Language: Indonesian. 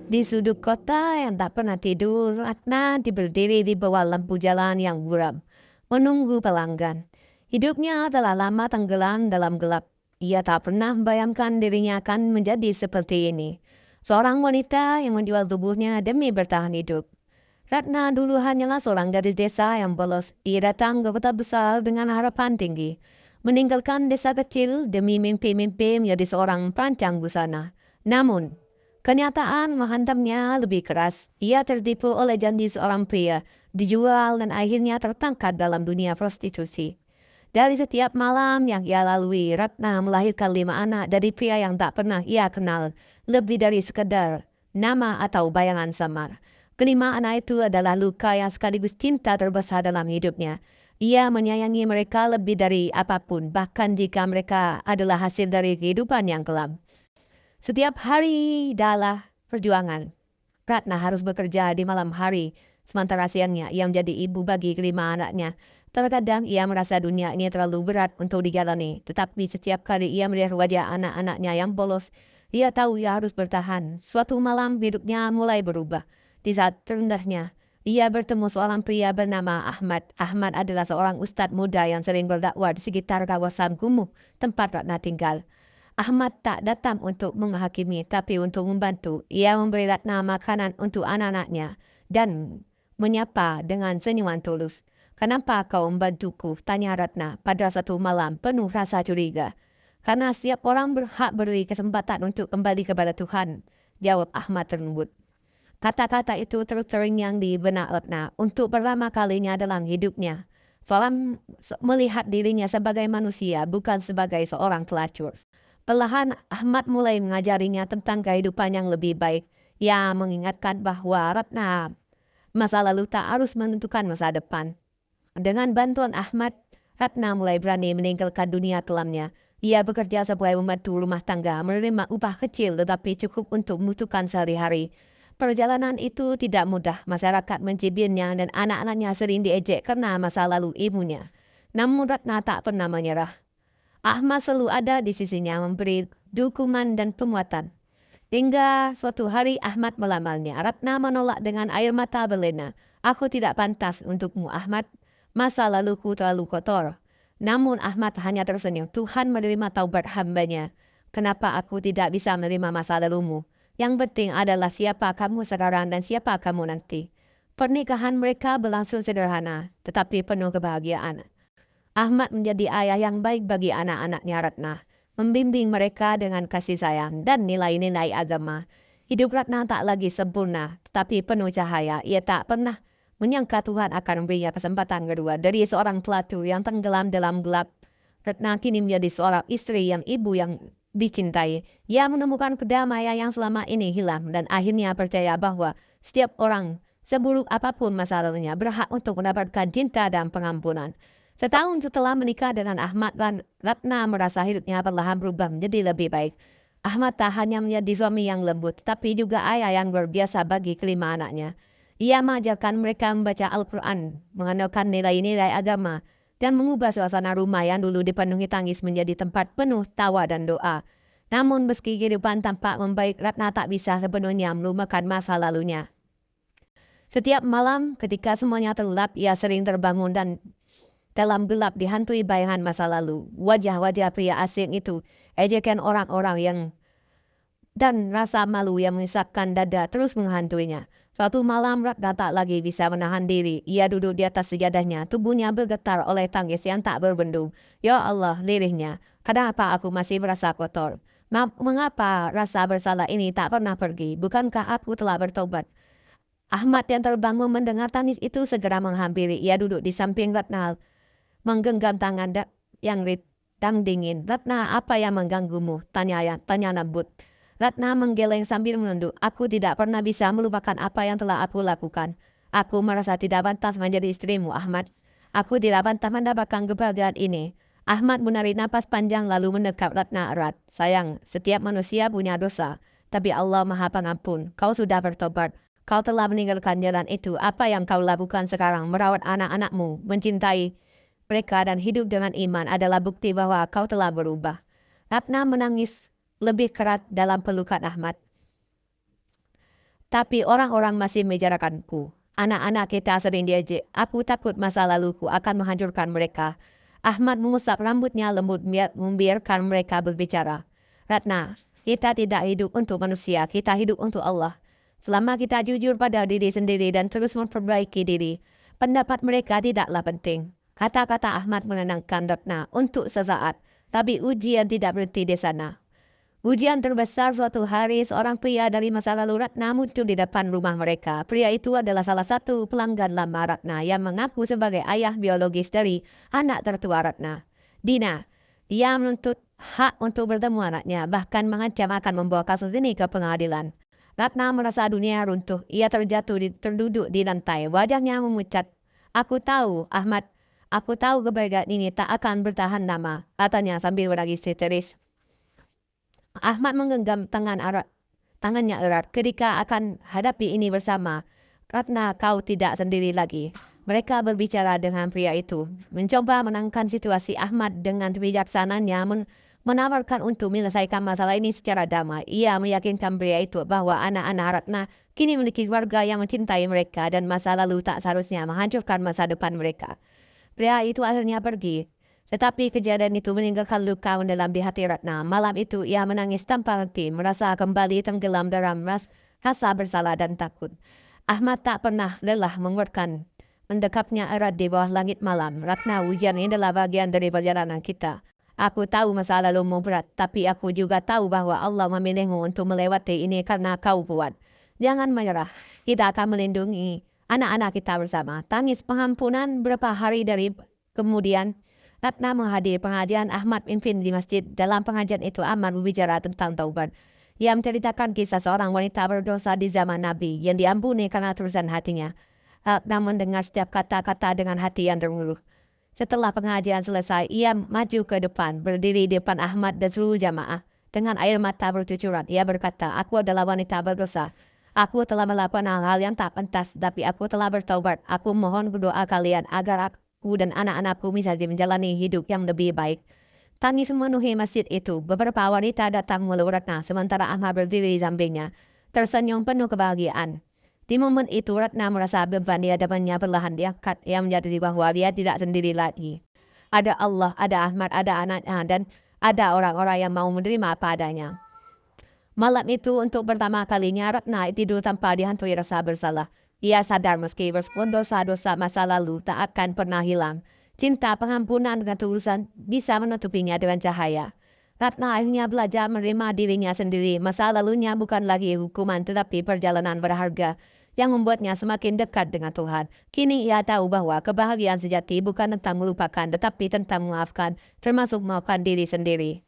Di sudut kota yang tak pernah tidur, Ratna berdiri di bawah lampu jalan yang buram, menunggu pelanggan. Hidupnya telah lama tenggelam dalam gelap. Ia tak pernah membayangkan dirinya akan menjadi seperti ini. Seorang wanita yang menjual tubuhnya demi bertahan hidup. Ratna dulu hanyalah seorang gadis desa yang polos. Ia datang ke kota besar dengan harapan tinggi. Meninggalkan desa kecil demi mimpi-mimpi menjadi seorang perancang busana. Namun, kenyataan menghantamnya lebih keras. Ia tertipu oleh janji seorang pria, dijual dan akhirnya tertangkap dalam dunia prostitusi. Dari setiap malam yang ia lalui, Ratna melahirkan 5 anak dari pria yang tak pernah ia kenal, lebih dari sekedar nama atau bayangan samar. Kelima anak itu adalah luka yang sekaligus cinta terbesar dalam hidupnya. Ia menyayangi mereka lebih dari apapun, bahkan jika mereka adalah hasil dari kehidupan yang kelam. Setiap hari adalah perjuangan. Ratna harus bekerja di malam hari, sementara siangnya ia menjadi ibu bagi kelima anaknya. Terkadang ia merasa dunia ini terlalu berat untuk dijalani, tetapi setiap kali ia melihat wajah anak-anaknya yang polos, ia tahu ia harus bertahan. Suatu malam hidupnya mulai berubah. Di saat terendahnya, ia bertemu seorang pria bernama Ahmad. Ahmad adalah seorang ustadz muda yang sering berdakwah di sekitar kawasan kumuh tempat Ratna tinggal. Ahmad tak datang untuk menghakimi, tapi untuk membantu. Ia memberi Ratna makanan untuk anak-anaknya dan menyapa dengan senyuman tulus. Kenapa kau membantuku? Tanya Ratna pada satu malam penuh rasa curiga. Karena setiap orang berhak beri kesempatan untuk kembali kepada Tuhan, jawab Ahmad terlembut. Kata-kata itu terus terngiang di benak Ratna untuk pertama kalinya dalam hidupnya. Seorang melihat dirinya sebagai manusia, bukan sebagai seorang pelacur. Perlahan Ahmad mulai mengajarinya tentang kehidupan yang lebih baik. Ia mengingatkan bahwa Ratna masa lalu tak harus menentukan masa depan. Dengan bantuan Ahmad, Ratna mulai berani meninggalkan dunia kelamnya. Ia bekerja sebagai pembantu rumah tangga, menerima upah kecil tetapi cukup untuk membutuhkan sehari-hari. Perjalanan itu tidak mudah. Masyarakat mencibirnya dan anak-anaknya sering diejek karena masa lalu ibunya. Namun Ratna tak pernah menyerah. Ahmad selalu ada di sisinya memberi dukungan dan penguatan. Hingga suatu hari Ahmad melamarnya. Ratna menolak dengan air mata berlena. Aku tidak pantas untukmu Ahmad. Masa laluku terlalu kotor. Namun Ahmad hanya tersenyum. Tuhan menerima taubat hambanya. Kenapa aku tidak bisa menerima masa lalumu? Yang penting adalah siapa kamu sekarang dan siapa kamu nanti. Pernikahan mereka berlangsung sederhana, tetapi penuh kebahagiaan. Ahmad menjadi ayah yang baik bagi anak-anaknya Ratna, membimbing mereka dengan kasih sayang dan nilai-nilai agama. Hidup Ratna tak lagi sempurna, tetapi penuh cahaya. Ia tak pernah menyangka Tuhan akan memberinya kesempatan kedua dari seorang pelacur yang tenggelam dalam gelap. Ratna kini menjadi seorang istri yang ibu yang dicintai. Ia menemukan kedamaian yang selama ini hilang dan akhirnya percaya bahwa setiap orang, seburuk apapun masalahnya, berhak untuk mendapatkan cinta dan pengampunan. Setahun setelah menikah dengan Ahmad, Ratna merasa hidupnya perlahan berubah menjadi lebih baik. Ahmad tak hanya menjadi suami yang lembut, tapi juga ayah yang luar biasa bagi kelima anaknya. Ia mengajarkan mereka membaca Al-Quran, mengandalkan nilai-nilai agama, dan mengubah suasana rumah yang dulu dipenuhi tangis menjadi tempat penuh tawa dan doa. Namun meski kehidupan tampak membaik, Ratna tak bisa sepenuhnya melupakan masa lalunya. Setiap malam ketika semuanya terlelap, ia sering terbangun dan dalam gelap dihantui bayangan masa lalu. Wajah-wajah pria asing itu, ejekan orang-orang yang dan rasa malu yang menyesakkan dada terus menghantuinya. Suatu malam Ratna tak lagi bisa menahan diri. Ia duduk di atas sejadahnya, tubuhnya bergetar oleh tangis yang tak berbendung. Ya Allah, lirihnya, kenapa aku masih merasa kotor? Mengapa rasa bersalah ini tak pernah pergi? Bukankah aku telah bertobat? Ahmad yang terbangun mendengar tangis itu segera menghampiri. Ia duduk di samping Ratna, menggenggam tangan yang ritang dingin. Ratna, apa yang mengganggumu? Tanya lembut. Ratna menggeleng sambil menunduk. Aku tidak pernah bisa melupakan apa yang telah aku lakukan. Aku merasa tidak pantas menjadi istrimu, Ahmad. Aku tidak pantas mendapatkan kebahagiaan ini. Ahmad menarik napas panjang lalu mendekap Ratna erat. Sayang, setiap manusia punya dosa. Tapi Allah Maha Pengampun. Kau sudah bertobat. Kau telah meninggalkan jalan itu. Apa yang kau lakukan sekarang? Merawat anak-anakmu, mencintai mereka dan hidup dengan iman adalah bukti bahwa kau telah berubah. Ratna menangis lebih keras dalam pelukan Ahmad. Tapi orang-orang masih membicarakanku. Anak-anak kita sering diejek. Aku takut masa laluku akan menghancurkan mereka. Ahmad mengusap rambutnya lembut membiarkan mereka berbicara. Ratna, kita tidak hidup untuk manusia, kita hidup untuk Allah. Selama kita jujur pada diri sendiri dan terus memperbaiki diri, pendapat mereka tidaklah penting. Kata-kata Ahmad menenangkan Ratna untuk sesaat, tapi ujian tidak berhenti di sana. Ujian terbesar suatu hari seorang pria dari masa lalu Ratna muncul di depan rumah mereka. Pria itu adalah salah satu pelanggan lama Ratna yang mengaku sebagai ayah biologis dari anak tertua Ratna. Dina, dia menuntut hak untuk bertemu anaknya, bahkan mengancam akan membawa kasus ini ke pengadilan. Ratna merasa dunia runtuh. Ia terduduk di lantai. Wajahnya memucat. Aku tahu, Ahmad. Aku tahu kebahagiaan ini tak akan bertahan lama, katanya sambil menangis histeris. Ahmad menggenggam tangannya erat. Ketika akan hadapi ini bersama, Ratna, kau tidak sendiri lagi. Mereka berbicara dengan pria itu, mencoba menangkan situasi. Ahmad dengan kebijaksananya menawarkan untuk menyelesaikan masalah ini secara damai. Ia meyakinkan pria itu bahwa anak-anak Ratna kini memiliki keluarga yang mencintai mereka dan masa lalu tak seharusnya menghancurkan masa depan mereka. Pria itu akhirnya pergi. Tetapi kejadian itu meninggalkan luka mendalam di hati Ratna. Malam itu ia menangis tanpa henti, merasa kembali tenggelam dalam rasa bersalah dan takut. Ahmad tak pernah lelah mendekapnya erat di bawah langit malam. Ratna, ujian ini adalah bagian dari perjalanan kita. Aku tahu masa lalumu berat, tapi aku juga tahu bahwa Allah memilihmu untuk melewati ini karena kau kuat. Jangan menyerah, kita akan melindungi anak-anak kita bersama. Tangis pengampunan berapa hari dari kemudian, Ratna menghadiri pengajian Ahmad pimpin di masjid. Dalam pengajian itu Ahmad berbicara tentang taubat. Ia menceritakan kisah seorang wanita berdosa di zaman Nabi yang diampuni karena tulisan hatinya. Ratna mendengar setiap kata-kata dengan hati yang teruluh. Setelah pengajian selesai, ia maju ke depan, berdiri di depan Ahmad dan seluruh jamaah. Dengan air mata bercucuran, ia berkata, aku adalah wanita berdosa. Aku telah melakukan hal-hal yang tak pantas, tapi aku telah bertaubat. Aku mohon doa kalian agar aku dan anak-anakku bisa menjalani hidup yang lebih baik. Tangis memenuhi masjid itu. Beberapa wanita datang meluk Ratna, sementara Ahmad berdiri di sampingnya, tersenyum penuh kebahagiaan. Di momen itu Ratna merasa beban di hadapannya perlahan diangkat. Ia menyadari bahwa dia tidak sendiri lagi. Ada Allah, ada Ahmad, ada anaknya, dan ada orang-orang yang mau menerima apa adanya. Malam itu untuk pertama kalinya Ratna tidur tanpa dihantui rasa bersalah. Ia sadar meski dosa-dosa masa lalu tak akan pernah hilang. Cinta, pengampunan dan ketulusan bisa menutupinya dengan cahaya. Ratna akhirnya belajar menerima dirinya sendiri. Masa lalunya bukan lagi hukuman tetapi perjalanan berharga yang membuatnya semakin dekat dengan Tuhan. Kini ia tahu bahwa kebahagiaan sejati bukan tentang melupakan tetapi tentang memaafkan, termasuk memaafkan diri sendiri.